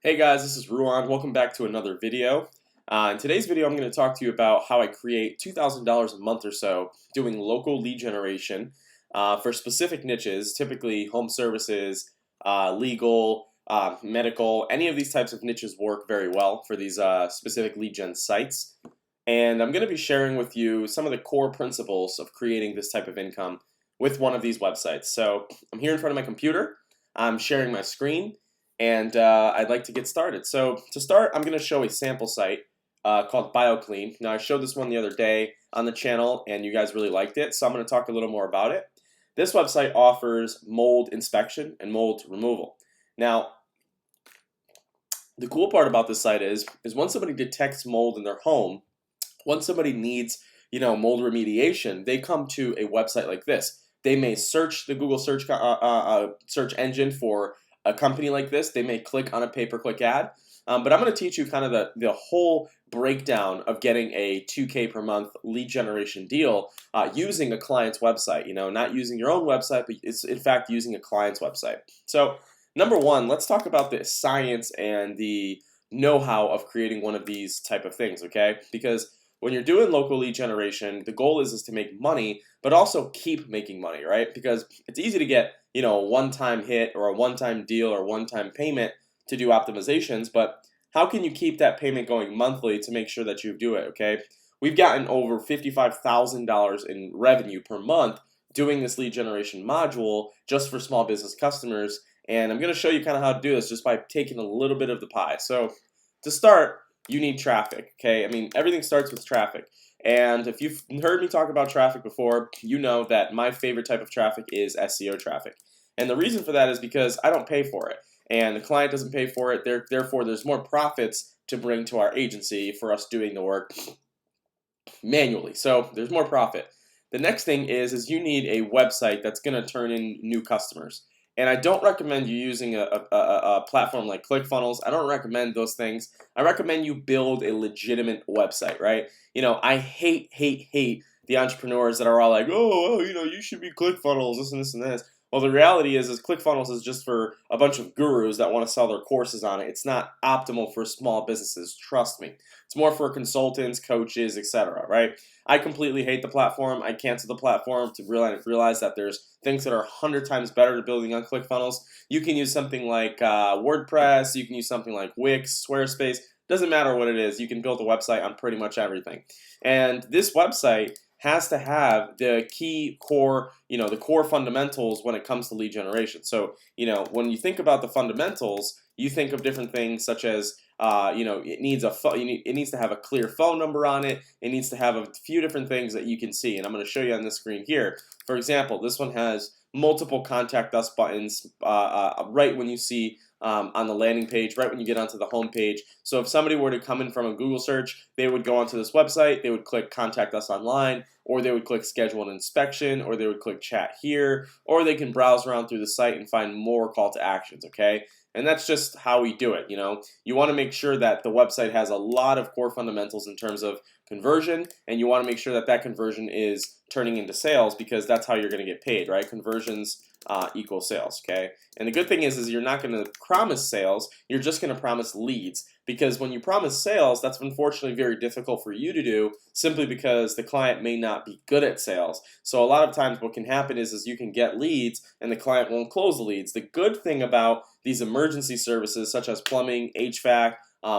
Hey guys, this is Ruan. Welcome back to another video. In today's video, I'm going to talk to you about how I create $2,000 a month or so doing local lead generation for specific niches, typically home services, legal, medical. Any of these types of niches work very well for these specific lead gen sites. And I'm going to be sharing with you some of the core principles of creating this type of income with one of these websites. So I'm here in front of my computer. I'm sharing my screen. And I'd like to get started. So to start, I'm going to show a sample site called BioClean. Now I showed this one the other day on the channel and you guys really liked it, so I'm going to talk a little more about it. This website offers mold inspection and mold removal. Now the cool part about this site is once somebody detects mold in their home, once somebody needs mold remediation, they come to a website like this. They may search the Google search engine for a company like this. They may click on a pay-per-click ad, but I'm going to teach you kind of the whole breakdown of getting a 2K per month lead generation deal using a client's website. Not using your own website, but it's in fact using a client's website. So number one, let's talk about the science and the know-how of creating one of these type of things, okay? Because when you're doing local lead generation, the goal is to make money, but also keep making money, right? Because it's easy to get, a one-time hit or a one-time deal or one-time payment to do optimizations, but how can you keep that payment going monthly to make sure that you do it, okay? We've gotten over $55,000 in revenue per month doing this lead generation module just for small business customers, and I'm going to show you kind of how to do this just by taking a little bit of the pie. So to start, you need traffic, okay? I mean, everything starts with traffic. And if you've heard me talk about traffic before, you know that my favorite type of traffic is Seo traffic. And the reason for that is because I don't pay for it. And the client doesn't pay for it. Therefore, there's more profits to bring to our agency for us doing the work manually. So there's more profit. The next thing is you need a website that's going to turn in new customers. And I don't recommend you using a platform like ClickFunnels. I don't recommend those things. I recommend you build a legitimate website, right? I hate the entrepreneurs that are all like, oh, you should be ClickFunnels, this and this and this. Well, the reality is ClickFunnels is just for a bunch of gurus that want to sell their courses on it. It's not optimal for small businesses, trust me. It's more for consultants, coaches, etc., right? I completely hate the platform. I cancel the platform to realize that there's things that are 100 times better to building on ClickFunnels. You can use something like WordPress. You can use something like Wix, Squarespace. Doesn't matter what it is. You can build a website on pretty much everything. And this website has to have the key core, the core fundamentals when it comes to lead generation. So, when you think about the fundamentals, you think of different things such as it needs to have a clear phone number on it. It needs to have a few different things that you can see, and I'm going to show you on this screen here. For example, this one has multiple contact us buttons right when you see on the landing page, right when you get onto the home page. So if somebody were to come in from a Google search, they would go onto this website, they would click contact us online, or they would click schedule an inspection, or they would click chat here, or they can browse around through the site and find more call to actions, okay? And that's just how we do it, You want to make sure that the website has a lot of core fundamentals in terms of conversion, and you want to make sure that that conversion is turning into sales because that's how you're going to get paid, right? Conversions equal sales, okay? And the good thing is you're not going to promise sales, you're just going to promise leads. Because when you promise sales, that's unfortunately very difficult for you to do simply because the client may not be good at sales. So a lot of times what can happen is you can get leads and the client won't close the leads. The good thing about these emergency services such as plumbing, HVAC,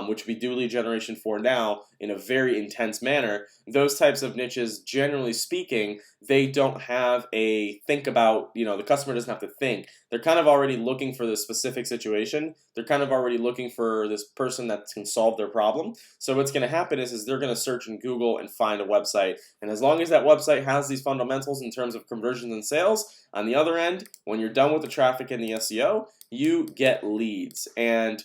which we do lead generation for now in a very intense manner, those types of niches, generally speaking, they don't have a think about, the customer doesn't have to think. They're kind of already looking for the specific situation. They're kind of already looking for this person that can solve their problem. So what's going to happen is they're going to search in Google and find a website. And as long as that website has these fundamentals in terms of conversions and sales, on the other end, when you're done with the traffic and the SEO, you get leads. And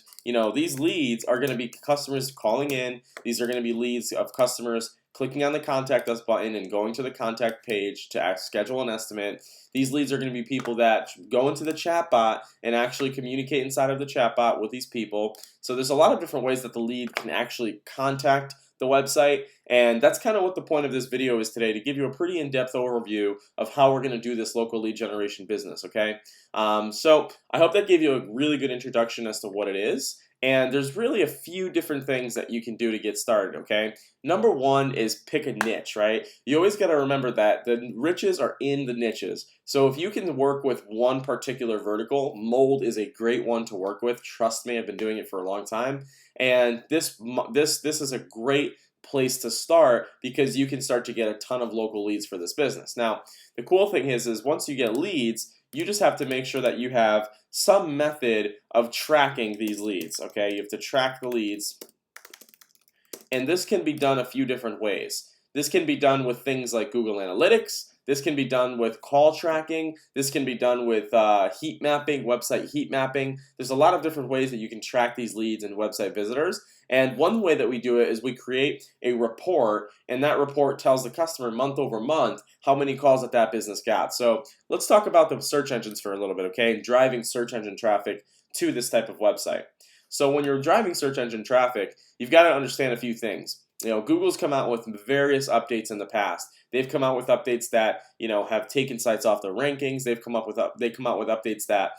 these leads are going to be customers calling in. These are going to be leads of customers clicking on the contact us button and going to the contact page to schedule an estimate. These leads are going to be people that go into the chatbot and actually communicate inside of the chatbot with these people. So there's a lot of different ways that the lead can actually contact the website, and that's kind of what the point of this video is today, to give you a pretty in-depth overview of how we're going to do this local lead generation business, okay? So I hope that gave you a really good introduction as to what it is, And there's really a few different things that you can do to get started, okay? Number one is pick a niche, right? You always got to remember that the riches are in the niches. So if you can work with one particular vertical, mold is a great one to work with. Trust me, I've been doing it for a long time. And this is a great place to start because you can start to get a ton of local leads for this business. Now, the cool thing is once you get leads, you just have to make sure that you have some method of tracking these leads, okay? You have to track the leads, and this can be done a few different ways. This can be done with things like Google Analytics. This can be done with call tracking. This can be done with heat mapping, website heat mapping. There's a lot of different ways that you can track these leads and website visitors. And one way that we do it is we create a report, and that report tells the customer month over month how many calls that business got. So let's talk about the search engines for a little bit, okay? And driving search engine traffic to this type of website. So when you're driving search engine traffic, you've got to understand a few things. Google's come out with various updates in the past. They've come out with updates that have taken sites off the rankings. They come out with updates that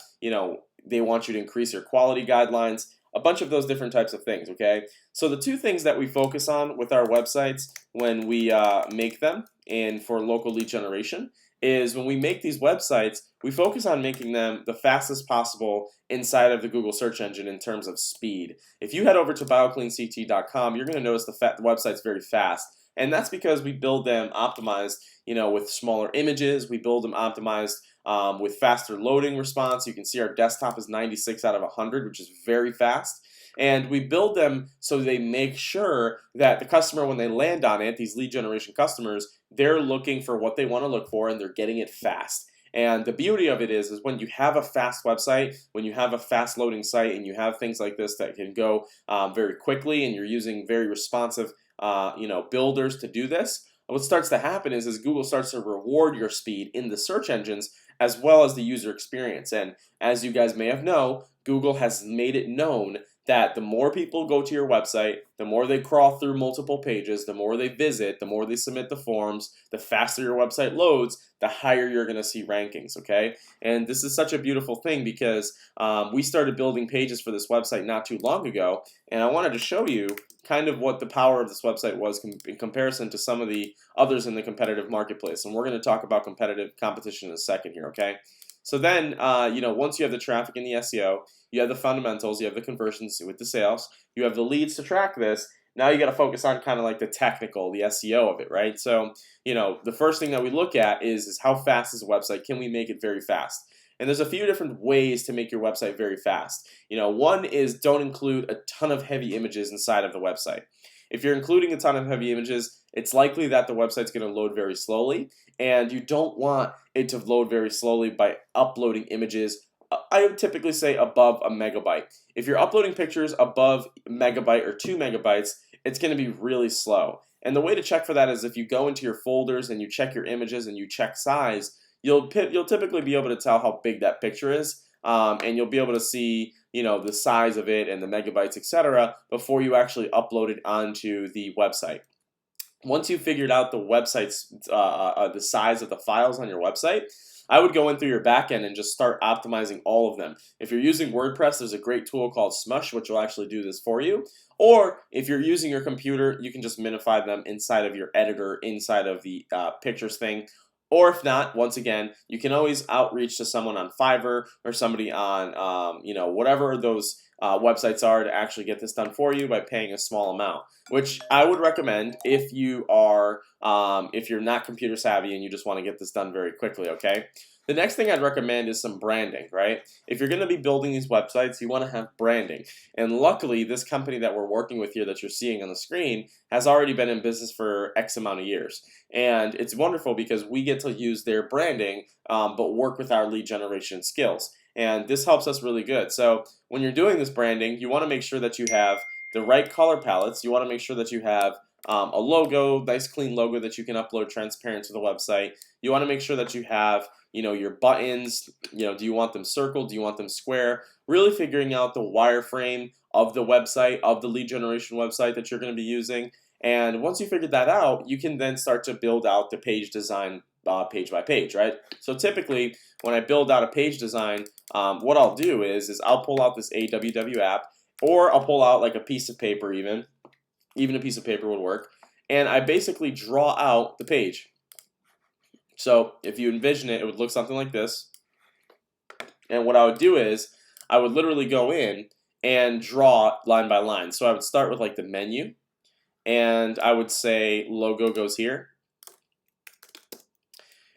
they want you to increase your quality guidelines. A bunch of those different types of things. Okay, so the two things that we focus on with our websites when we make them and for local lead generation is when we make these websites, we focus on making them the fastest possible inside of the Google search engine in terms of speed. If you head over to biocleanct.com, you're going to notice the website's very fast. And that's because we build them optimized, with smaller images. We build them optimized with faster loading response. You can see our desktop is 96 out of 100, which is very fast. And we build them so they make sure that the customer, when they land on it, these lead generation customers, they're looking for what they want to look for and they're getting it fast. And the beauty of it is when you have a fast website, when you have a fast loading site, and you have things like this that can go very quickly, and you're using very responsive builders to do this, what starts to happen is Google starts to reward your speed in the search engines as well as the user experience. And as you guys may have known, Google has made it known that the more people go to your website, the more they crawl through multiple pages, the more they visit, the more they submit the forms, the faster your website loads, the higher you're going to see rankings, okay? And this is such a beautiful thing because we started building pages for this website not too long ago, and I wanted to show you kind of what the power of this website was in comparison to some of the others in the competitive marketplace. And we're going to talk about competition in a second here, okay? So then, once you have the traffic and the SEO, you have the fundamentals, you have the conversions with the sales, you have the leads to track this. Now you got to focus on kind of like the technical, the SEO of it, right? So, the first thing that we look at is how fast is a website? Can we make it very fast? And there's a few different ways to make your website very fast. One is don't include a ton of heavy images inside of the website. If you're including a ton of heavy images, it's likely that the website's going to load very slowly, and you don't want it to load very slowly by uploading images. I would typically say above a megabyte. If you're uploading pictures above a megabyte or 2 megabytes, it's going to be really slow. And the way to check for that is if you go into your folders and you check your images and you check size, you'll typically be able to tell how big that picture is, and you'll be able to see the size of it and the megabytes, etc., before you actually upload it onto the website. Once you've figured out the website's the size of the files on your website, I would go in through your backend and just start optimizing all of them. If you're using WordPress, there's a great tool called Smush, which will actually do this for you. Or if you're using your computer, you can just minify them inside of your editor, inside of the pictures thing. Or if not, once again, you can always outreach to someone on Fiverr or somebody on, whatever those websites are to actually get this done for you by paying a small amount, which I would recommend if you are, if you're not computer savvy and you just want to get this done very quickly, okay? The next thing I'd recommend is some branding, right? If you're going to be building these websites, you want to have branding. And luckily, this company that we're working with here that you're seeing on the screen has already been in business for X amount of years. And it's wonderful because we get to use their branding, but work with our lead generation skills. And this helps us really good. So when you're doing this branding, you want to make sure that you have the right color palettes. You want to make sure that you have a logo, nice clean logo that you can upload transparent to the website. You want to make sure that you have your buttons, do you want them circled? Do you want them square? Really figuring out the wireframe of the website, of the lead generation website that you're going to be using. And once you figured that out, you can then start to build out the page design page by page, right? So typically, when I build out a page design, what I'll do is I'll pull out this AWW app, or I'll pull out like a piece of paper even a piece of paper would work, and I basically draw out the page. So if you envision it, it would look something like this. And what I would do is I would literally go in and draw line by line. So I would start with like the menu, and I would say logo goes here.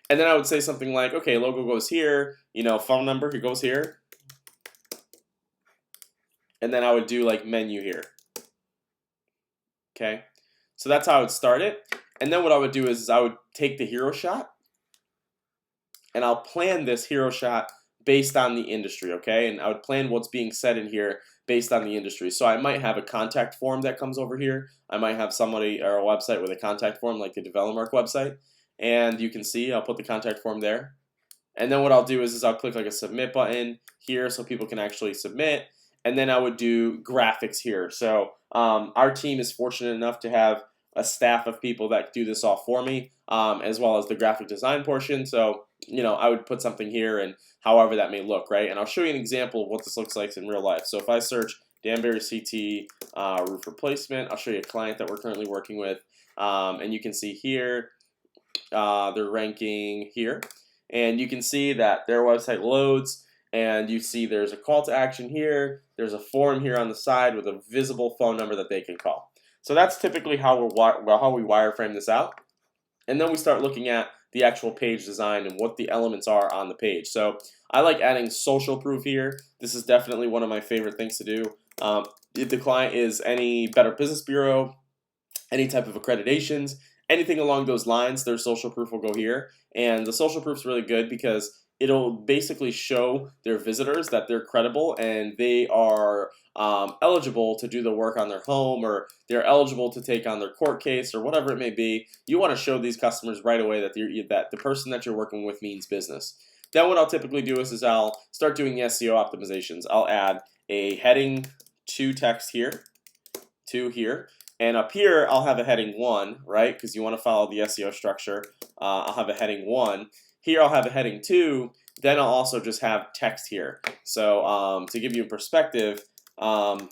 And then I would say something like, okay, logo goes here, phone number, it goes here. And then I would do like menu here. Okay, so that's how I would start it. And then what I would do is I would take the hero shot, and I'll plan this hero shot based on the industry, okay? And I would plan what's being said in here based on the industry. So I might have a contact form that comes over here. I might have somebody or a website with a contact form, like the DevelopMark website. And you can see, I'll put the contact form there. And then what I'll do is I'll click like a submit button here so people can actually submit. And then I would do graphics here. So our team is fortunate enough to have a staff of people that do this all for me, as well as the graphic design portion. So, I would put something here and however that may look, right? And I'll show you an example of what this looks like in real life. So if I search Danbury CT roof replacement, I'll show you a client that we're currently working with. And you can see here, they're ranking here. And you can see that their website loads, and you see there's a call to action here. There's a form here on the side with a visible phone number that they can call. So that's typically how we wireframe this out. And then we start looking at the actual page design and what the elements are on the page. So I like adding social proof here. This is definitely one of my favorite things to do. If the client is any Better Business Bureau, any type of accreditations, anything along those lines, their social proof will go here. And the social proof is really good because it'll basically show their visitors that they're credible and they are eligible to do the work on their home, or they're eligible to take on their court case, or whatever it may be. You want to show these customers right away that the person that you're working with means business. Then what I'll typically do is I'll start doing the Seo optimizations. I'll add a heading 2 text here, 2 here. And up here, I'll have a heading 1, right? Because you want to follow the SEO structure. I'll have a heading 1. Here, I'll have a heading 2. Then I'll also just have text here. So to give you a perspective, I'll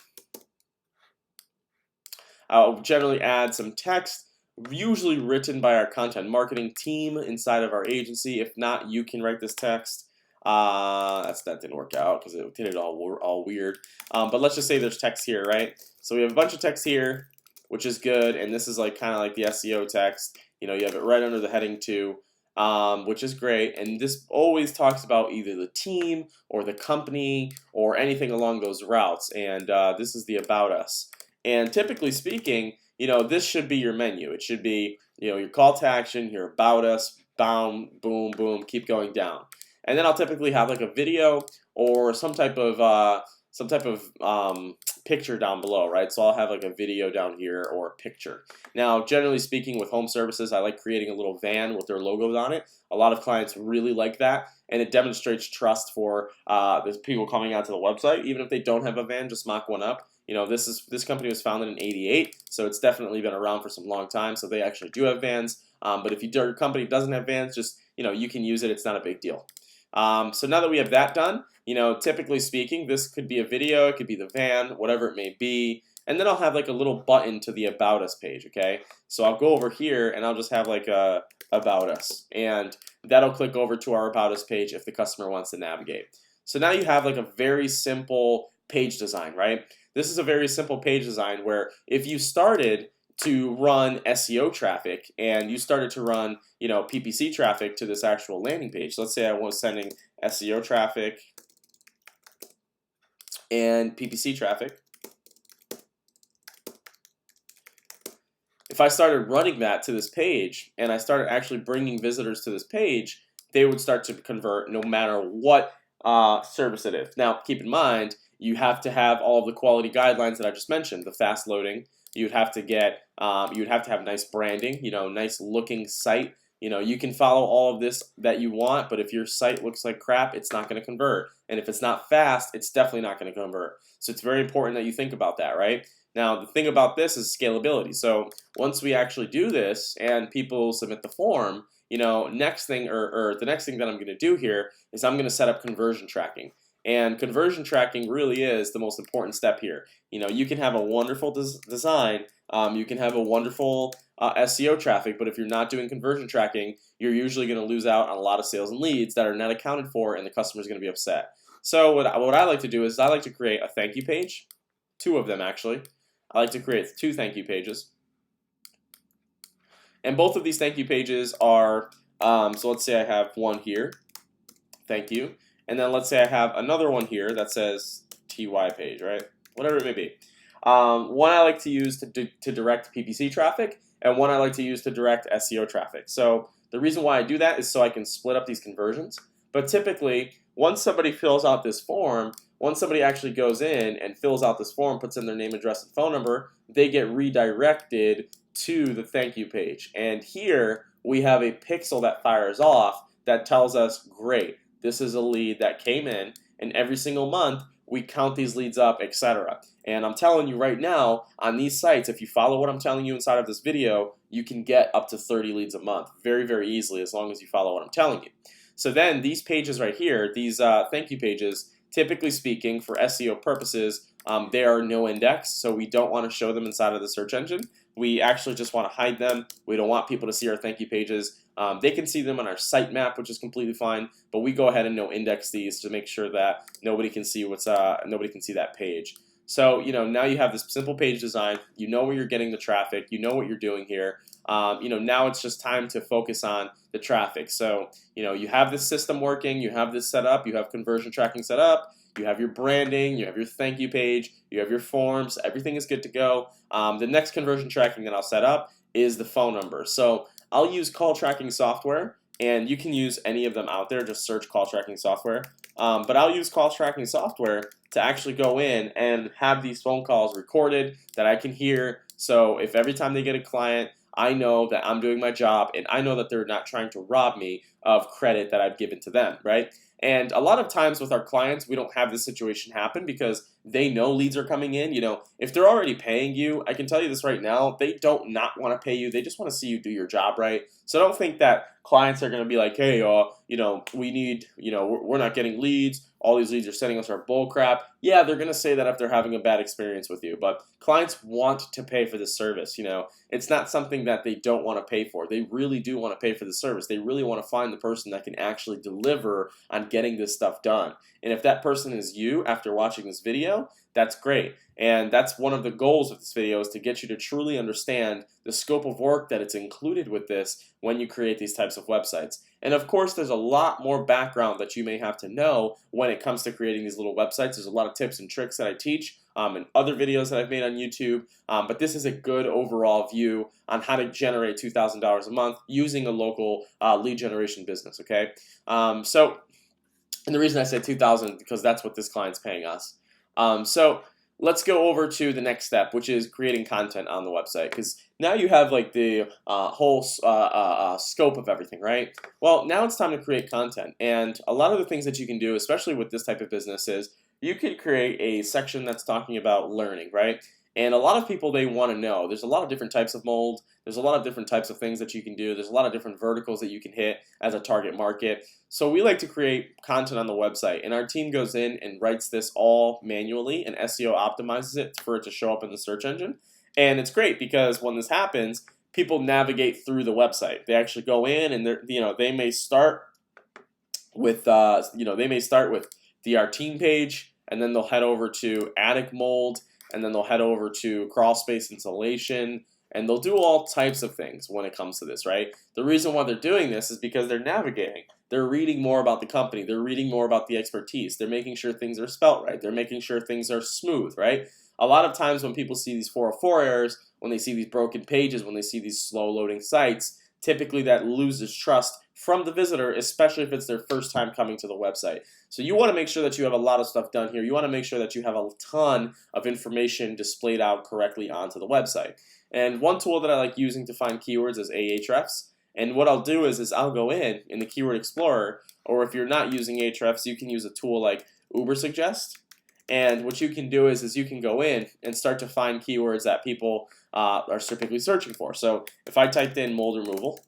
generally add some text, usually written by our content marketing team inside of our agency. If not, you can write this text. That didn't work out because it did it all weird. But let's just say there's text here, right? So we have a bunch of text here, which is good, and this is like kind of like the SEO text. You have it right under the heading 2, which is great. And this always talks about either the team or the company or anything along those routes. And this is the About Us. And typically speaking, this should be your menu. It should be, your call to action, your About Us, boom, boom, boom, keep going down. And then I'll typically have like a video or some type of picture down below, right? So I'll have like a video down here or a picture. Now, generally speaking, with home services, I like creating a little van with their logos on it. A lot of clients really like that, and it demonstrates trust for the people coming onto the website. Even if they don't have a van, just mock one up. This company was founded in '88, so it's definitely been around for some long time. So they actually do have vans. But if your company doesn't have vans, just you can use it. It's not a big deal. So now that we have that done, typically speaking, this could be a video, it could be the van, whatever it may be. And then I'll have like a little button to the About Us page, okay? So I'll go over here and I'll just have like a About Us. And that'll click over to our About Us page if the customer wants to navigate. So now you have like a very simple page design, right? This is a very simple page design where if you started to run SEO traffic and you started to run, PPC traffic to this actual landing page. Let's say I was sending SEO traffic and PPC traffic. If I started running that to this page and I started actually bringing visitors to this page, they would start to convert no matter what service it is. Now, keep in mind, you have to have all of the quality guidelines that I just mentioned, the fast loading. You'd have to have nice branding, nice looking site. You can follow all of this that you want, but if your site looks like crap, it's not going to convert. And if it's not fast, it's definitely not going to convert. So it's very important that you think about that, right? Now, the thing about this is scalability. So once we actually do this and people submit the form, the next thing that I'm going to do here is I'm going to set up conversion tracking. And conversion tracking really is the most important step here. You can have a wonderful design, you can have a wonderful SEO traffic, but if you're not doing conversion tracking, you're usually going to lose out on a lot of sales and leads that are not accounted for, and the customer is going to be upset. So what I like to do is I like to create a thank you page, 2 of them actually. I like to create 2 thank you pages. And both of these thank you pages are, so let's say I have one here, thank you. And then let's say I have another one here that says TY page, right? Whatever it may be. One I like to use to direct PPC traffic, and one I like to use to direct SEO traffic. So the reason why I do that is so I can split up these conversions. But typically, once somebody fills out this form, once somebody actually goes in and fills out this form, puts in their name, address, and phone number, they get redirected to the thank you page. And here we have a pixel that fires off that tells us, great, this is a lead that came in, and every single month we count these leads up, etc. And I'm telling you right now, on these sites, if you follow what I'm telling you inside of this video, you can get up to 30 leads a month very, very easily as long as you follow what I'm telling you. So then these pages right here, these thank you pages, typically speaking, for SEO purposes, they are no index, so we don't want to show them inside of the search engine. We actually just want to hide them. We don't want people to see our thank you pages. They can see them on our sitemap, which is completely fine, but we go ahead and no index these to make sure that nobody can see nobody can see that page. So now you have this simple page design. You know where you're getting the traffic. You know what you're doing here. Now it's just time to focus on the traffic. So you have this system working. You have this set up. You have conversion tracking set up. You have your branding, you have your thank you page, you have your forms, everything is good to go. The next conversion tracking that I'll set up is the phone number. So I'll use call tracking software, and you can use any of them out there, just search call tracking software. But I'll use call tracking software to actually go in and have these phone calls recorded that I can hear. So if every time they get a client, I know that I'm doing my job, and I know that they're not trying to rob me of credit that I've given to them, right? And a lot of times with our clients, we don't have this situation happen because they know leads are coming in. If they're already paying you, I can tell you this right now, they don't not want to pay you. They just want to see you do your job right. So don't think that clients are going to be like, hey, we need, we're not getting leads. All these leads are sending us our bull crap. Yeah, they're going to say that if they're having a bad experience with you, but clients want to pay for this service. It's not something that they don't want to pay for. They really do want to pay for the service. They really want to find the person that can actually deliver on getting this stuff done. And if that person is you after watching this video, that's great. And that's one of the goals of this video, is to get you to truly understand the scope of work that it's included with this when you create these types of websites. And of course, there's a lot more background that you may have to know when it comes to creating these little websites. There's a lot of tips and tricks that I teach in other videos that I've made on YouTube. But this is a good overall view on how to generate $2,000 a month using a local lead generation business, okay? And the reason I said $2,000 because that's what this client's paying us. So let's go over to the next step, which is creating content on the website, because now you have like the whole scope of everything, right? Well, now it's time to create content, and a lot of the things that you can do, especially with this type of business, is you could create a section that's talking about learning, right? And a lot of people, they want to know. There's a lot of different types of mold. There's a lot of different types of things that you can do. There's a lot of different verticals that you can hit as a target market. So we like to create content on the website, and our team goes in and writes this all manually, and SEO optimizes it for it to show up in the search engine. And it's great because when this happens, people navigate through the website. They actually go in, and they may start with the our team page, and then they'll head over to attic mold, and then they'll head over to crawl space insulation, and they'll do all types of things when it comes to this, right? The reason why they're doing this is because they're navigating. They're reading more about the company. They're reading more about the expertise. They're making sure things are spelt right. They're making sure things are smooth, right? A lot of times when people see these 404 errors, when they see these broken pages, when they see these slow loading sites, typically that loses trust from the visitor, especially if it's their first time coming to the website. So you want to make sure that you have a lot of stuff done here. You want to make sure that you have a ton of information displayed out correctly onto the website. And one tool that I like using to find keywords is Ahrefs. And what I'll do is I'll go in the Keyword Explorer, or if you're not using Ahrefs, you can use a tool like Ubersuggest. And what you can do is you can go in and start to find keywords that people are typically searching for. So if I typed in mold removal,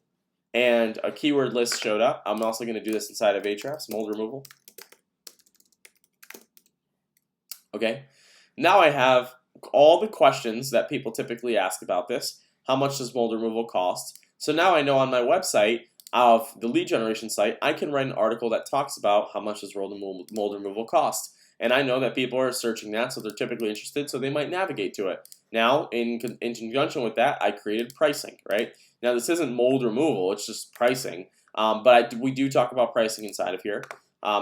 and a keyword list showed up. I'm also going to do this inside of Ahrefs, mold removal. Okay, now I have all the questions that people typically ask about this. How much does mold removal cost? So now I know on my website of the lead generation site, I can write an article that talks about how much does mold removal cost. And I know that people are searching that, so they're typically interested, so they might navigate to it. Now, in conjunction with that, I created pricing, right? Now, this isn't mold removal, it's just pricing. But we do talk about pricing inside of here.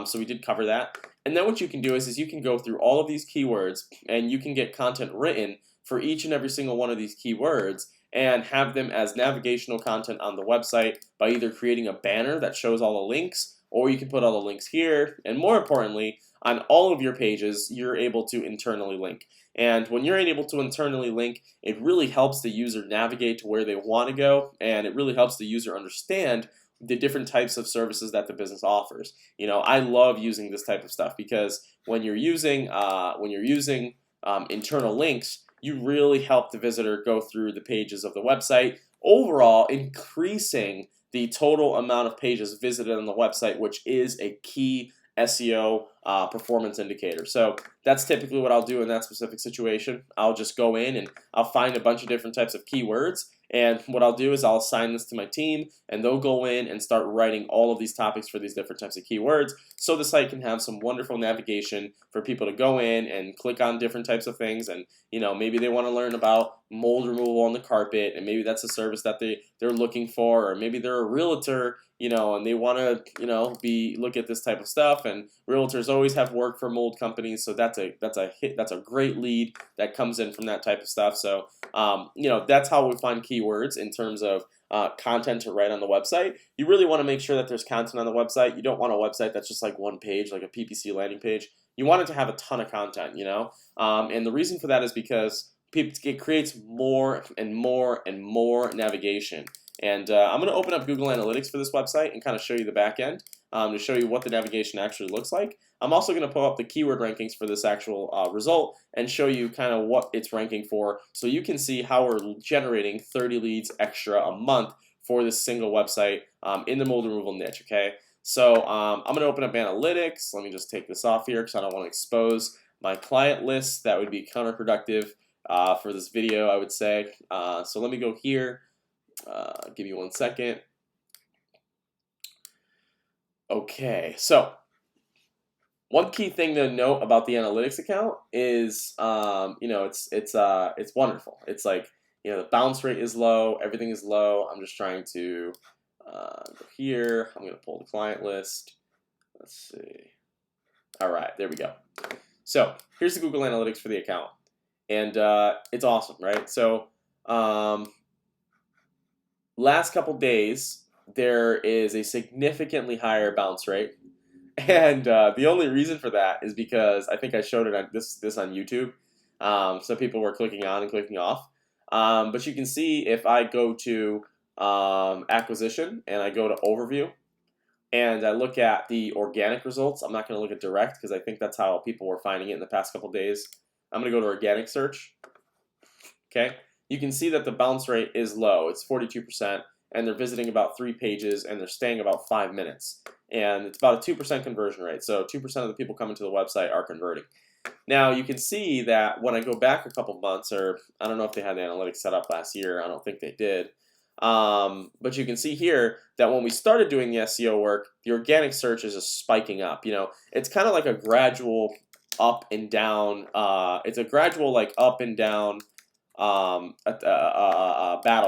So we did cover that. And then what you can do is you can go through all of these keywords and you can get content written for each and every single one of these keywords and have them as navigational content on the website by either creating a banner that shows all the links, or you can put all the links here. And more importantly, on all of your pages, you're able to internally link. And when you're able to internally link, it really helps the user navigate to where they want to go, and it really helps the user understand the different types of services that the business offers. You know, I love using this type of stuff because when you're using internal links, you really help the visitor go through the pages of the website, overall increasing the total amount of pages visited on the website, which is a key SEO performance indicator. So that's typically what I'll do in that specific situation. I'll just go in and I'll find a bunch of different types of keywords, and what I'll do is I'll assign this to my team, and they'll go in and start writing all of these topics for these different types of keywords, so the site can have some wonderful navigation for people to go in and click on different types of things. And you know, maybe they want to learn about mold removal on the carpet, and maybe that's a service that they're looking for, or maybe they're a realtor, you know, and they want to, you know, look at this type of stuff. And realtors always have work for mold companies, so that's a great lead that comes in from that type of stuff. So you know, that's how we find keywords in terms of content to write on the website. You really want to make sure that there's content on the website. You don't want a website that's just like one page, like a PPC landing page. You want it to have a ton of content, you know, and the reason for that is because it creates more and more and more navigation. And I'm going to open up Google Analytics for this website and kind of show you the back end to show you what the navigation actually looks like. I'm also going to pull up the keyword rankings for this actual result and show you kind of what it's ranking for, so you can see how we're generating 30 leads extra a month for this single website in the mold removal niche. Okay, so I'm going to open up analytics. Let me just take this off here because I don't want to expose my client list. That would be counterproductive for this video, I would say. So let me go here. Give me 1 second. Okay, so one key thing to note about the analytics account is, you know, it's wonderful. It's like, you know, the bounce rate is low, everything is low. I'm just trying to go here. I'm going to pull the client list. Let's see. All right, there we go. So here's the Google Analytics for the account, and it's awesome, right? So last couple days, there is a significantly higher bounce rate. And the only reason for that is because I think I showed it on this on YouTube. So people were clicking on and clicking off. But you can see if I go to acquisition and I go to overview and I look at the organic results. I'm not going to look at direct because I think that's how people were finding it in the past couple days. I'm going to go to organic search. Okay, you can see that the bounce rate is low. It's 42%. And they're visiting about 3 pages, and they're staying about 5 minutes. And it's about a 2% conversion rate. So 2% of the people coming to the website are converting. Now, you can see that when I go back a couple months, or I don't know if they had the analytics set up last year. I don't think they did. But you can see here that when we started doing the SEO work, the organic search is just spiking up. You know, it's kind of like a gradual up and down. It's a gradual like up and down battle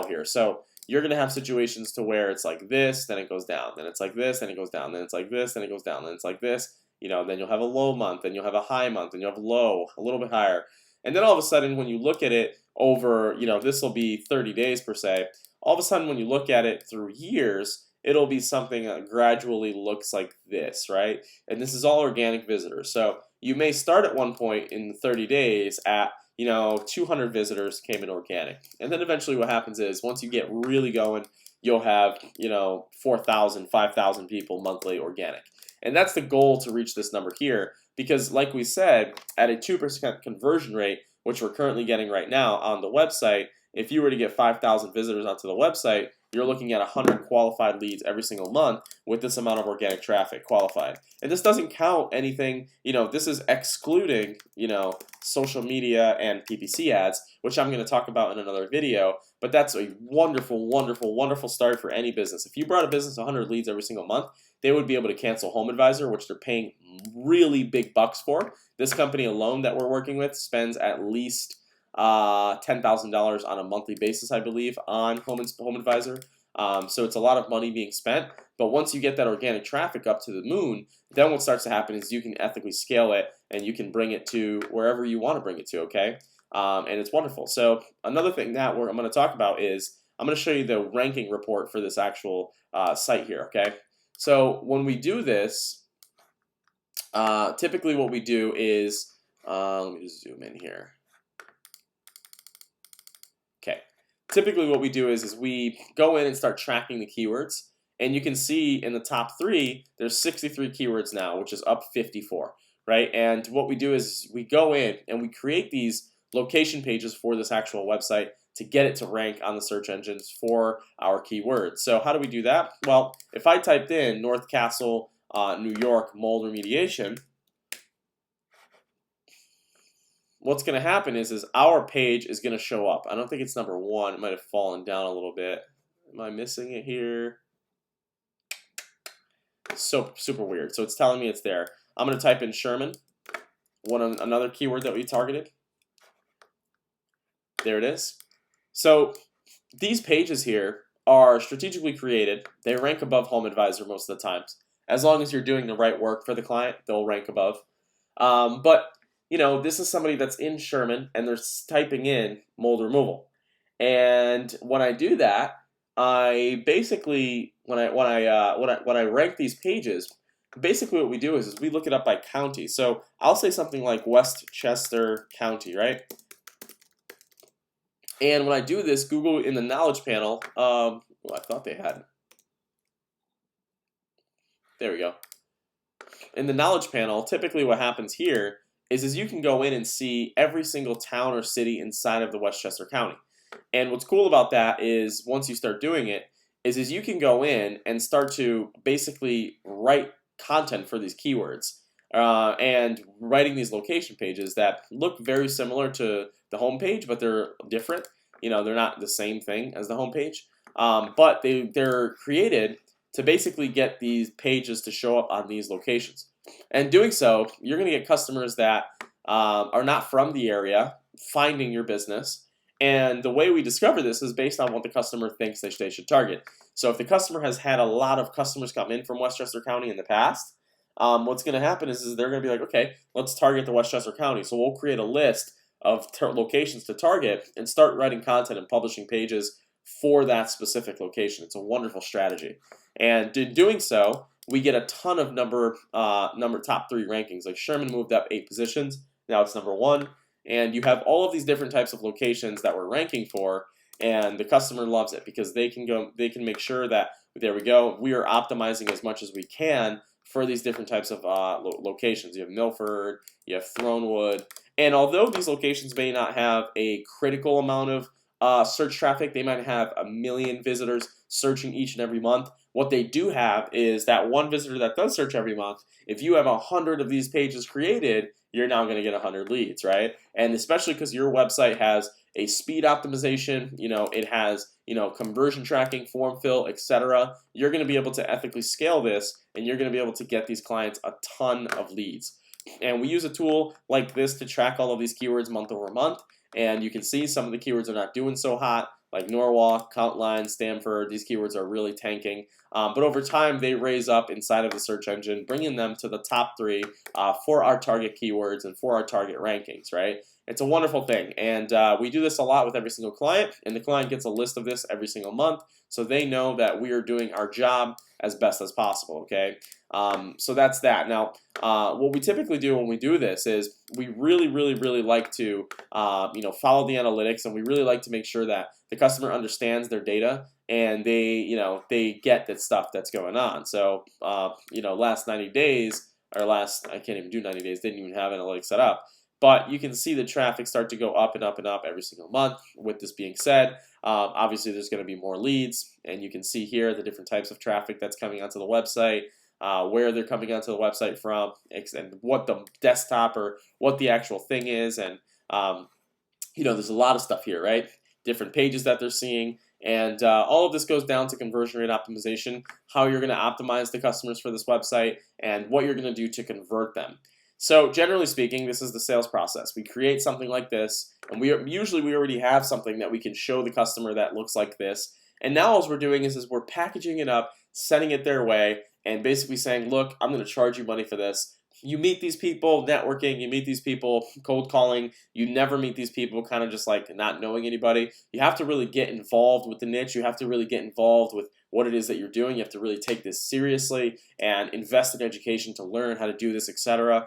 here. So you're going to have situations to where it's like this, then it goes down, then it's like this, then it goes down, then it's like this, then it goes down, then it's like this, you know, then you'll have a low month, then you'll have a high month, then you'll have low, a little bit higher. And then all of a sudden when you look at it over, you know, this will be 30 days per se, all of a sudden when you look at it through years, it'll be something that gradually looks like this, right? And this is all organic visitors. So you may start at one point in 30 days at, you know, 200 visitors came in organic. And then eventually what happens is once you get really going, you'll have, you know, 4,000, 5,000 people monthly organic. And that's the goal to reach this number here, because like we said, at a 2% conversion rate, which we're currently getting right now on the website, if you were to get 5,000 visitors onto the website, you're looking at 100 qualified leads every single month with this amount of organic traffic qualified. And this doesn't count anything, this is excluding, social media and PPC ads, which I'm going to talk about in another video. But that's a wonderful, wonderful, wonderful start for any business. If you brought a business 100 leads every single month, they would be able to cancel Home Advisor, which they're paying really big bucks for. This company alone that we're working with spends at least $10,000 on a monthly basis, I believe, on Home Advisor. So it's a lot of money being spent. But once you get that organic traffic up to the moon, then what starts to happen is you can ethically scale it and you can bring it to wherever you want to bring it to, okay? And it's wonderful. So another thing that I'm going to talk about is I'm going to show you the ranking report for this actual site here, okay? So when we do this, typically what we do is, let me just zoom in here. Okay, typically what we do is we go in and start tracking the keywords, and you can see in the top 3, there's 63 keywords now, which is up 54, right? And what we do is we go in and we create these location pages for this actual website to get it to rank on the search engines for our keywords. So how do we do that? Well, if I typed in North Castle, New York mold remediation, what's going to happen is our page is going to show up. I don't think it's number 1. It might have fallen down a little bit. Am I missing it here? So super weird. So it's telling me it's there. I'm going to type in Sherman, another keyword that we targeted. There it is. So these pages here are strategically created. They rank above Home Advisor most of the times. As long as you're doing the right work for the client, they'll rank above. But this is somebody that's in Sherman and they're typing in mold removal. And when I do that, I basically when I rank these pages, basically what we do is we look it up by county. So I'll say something like Westchester County, right? And when I do this, Google in the knowledge panel, I thought they had. There we go. In the knowledge panel, typically what happens here is you can go in and see every single town or city inside of the Westchester County. And what's cool about that is once you start doing it, is you can go in and start to basically write content for these keywords and writing these location pages that look very similar to the homepage, but they're different. They're not the same thing as the homepage, but they're created to basically get these pages to show up on these locations. And doing so, you're going to get customers that are not from the area finding your business. And the way we discover this is based on what the customer thinks they should target. So if the customer has had a lot of customers come in from Westchester County in the past, what's going to happen is they're going to be like, okay, let's target the Westchester County. So we'll create a list of locations to target and start writing content and publishing pages for that specific location. It's a wonderful strategy. And in doing so, we get a ton of top 3 rankings. Like Sherman moved up 8 positions. Now it's number 1. And you have all of these different types of locations that we're ranking for, and the customer loves it because they can make sure that, there we go, we are optimizing as much as we can for these different types of locations. You have Milford, you have Thronewood, and although these locations may not have a critical amount of search traffic, they might have 1 million visitors searching each and every month. What they do have is that one visitor that does search every month, if you have 100 of these pages created, you're now going to get 100 leads, right? And especially because your website has a speed optimization, it has, conversion tracking, form fill, etc. You're going to be able to ethically scale this, and you're going to be able to get these clients a ton of leads. And we use a tool like this to track all of these keywords month over month, and you can see some of the keywords are not doing so hot, like Norwalk, Countline, Stamford. These keywords are really tanking. But over time, they raise up inside of the search engine, bringing them to the top 3 for our target keywords and for our target rankings, right? It's a wonderful thing. And we do this a lot with every single client, and the client gets a list of this every single month, so they know that we are doing our job as best as possible, okay? So that's that. Now, what we typically do when we do this is we really, really, really like to, follow the analytics, and we really like to make sure that the customer understands their data and they get that stuff that's going on. So, last 90 days, or I can't even do 90 days, didn't even have analytics set up. but you can see the traffic start to go up and up and up every single month. With this being said, obviously there's going to be more leads, and you can see here the different types of traffic that's coming onto the website, where they're coming onto the website from, and what the desktop or what the actual thing is, and there's a lot of stuff here, right? Different pages that they're seeing, and all of this goes down to conversion rate optimization, how you're going to optimize the customers for this website, and what you're going to do to convert them. So generally speaking, this is the sales process. We create something like this, and we already have something that we can show the customer that looks like this. And now all we're doing is we're packaging it up, sending it their way, and basically saying, look, I'm going to charge you money for this. You meet these people networking, you meet these people cold calling, you never meet these people kind of just like not knowing anybody. You have to really get involved with the niche. You have to really get involved with what it is that you're doing. You have to really take this seriously and invest in education to learn how to do this, etc.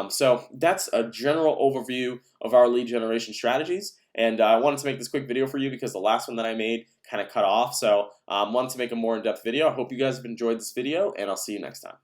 So that's a general overview of our lead generation strategies. And I wanted to make this quick video for you because the last one that I made kind of cut off. So I wanted to make a more in-depth video. I hope you guys have enjoyed this video, and I'll see you next time.